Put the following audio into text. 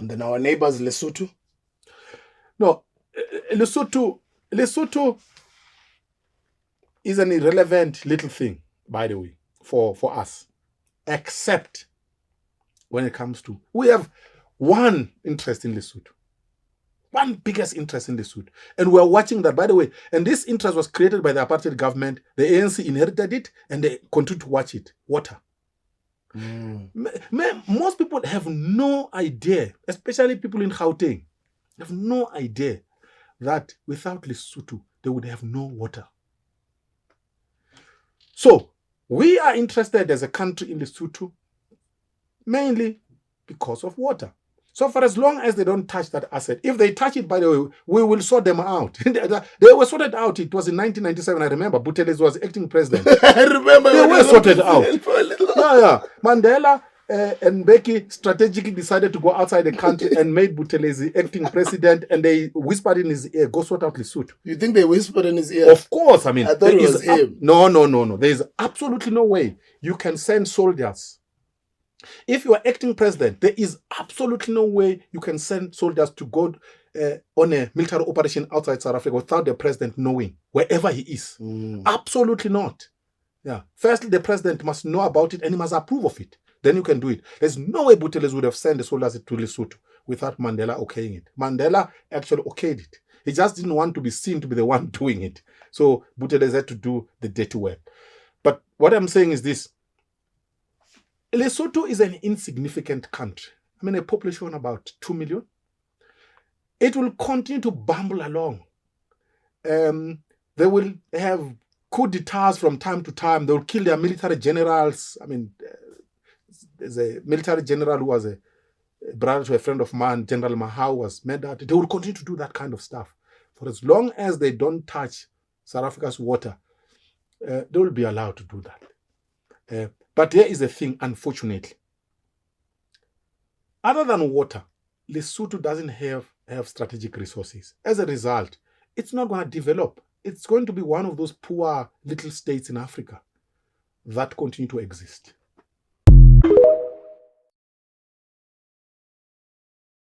And then our neighbors, Lesotho. No, Lesotho is an irrelevant little thing, by the way, for us, except when it comes to, we have one interest in Lesotho, one biggest interest in Lesotho, and we're watching that, by the way, and this interest was created by the apartheid government. The ANC inherited it, and they continue to watch it. Water. Most people have no idea, especially people in Gauteng, have no idea that without Lesotho, they would have no water. So, we are interested as a country in Lesotho mainly because of water. So for as long as they don't touch that asset, if they touch it, by the way, we will sort them out. They were sorted out. It was in 1997, I remember. Buthelezi was acting president. I remember. They were sorted out. Yeah. Mandela and Mbeki strategically decided to go outside the country and made Buthelezi acting president, and they whispered in his ear, go sort out Lesotho. You think they whispered in his ear? Of course. I mean, I thought it was him. No. There is absolutely no way you can send soldiers. If you are acting president, there is absolutely no way you can send soldiers to go on a military operation outside South Africa without the president knowing wherever he is. Absolutely not. Yeah. Firstly, the president must know about it and he must approve of it. Then you can do it. There's no way Buthelezi would have sent the soldiers to Lesotho without Mandela okaying it. Mandela actually okayed it. He just didn't want to be seen to be the one doing it. So Buthelezi had to do the dirty work. But what I'm saying is this. Lesotho is an insignificant country. I mean, a population of about 2 million. It will continue to bumble along. They will have coup d'etats from time to time. They will kill their military generals. I mean, there's a military general who was a brother to a friend of mine, General Mahau, was murdered. They will continue to do that kind of stuff. For as long as they don't touch South Africa's water, they will be allowed to do that. But here is the thing, unfortunately. Other than water, Lesotho doesn't have strategic resources. As a result, it's not going to develop. It's going to be one of those poor little states in Africa that continue to exist.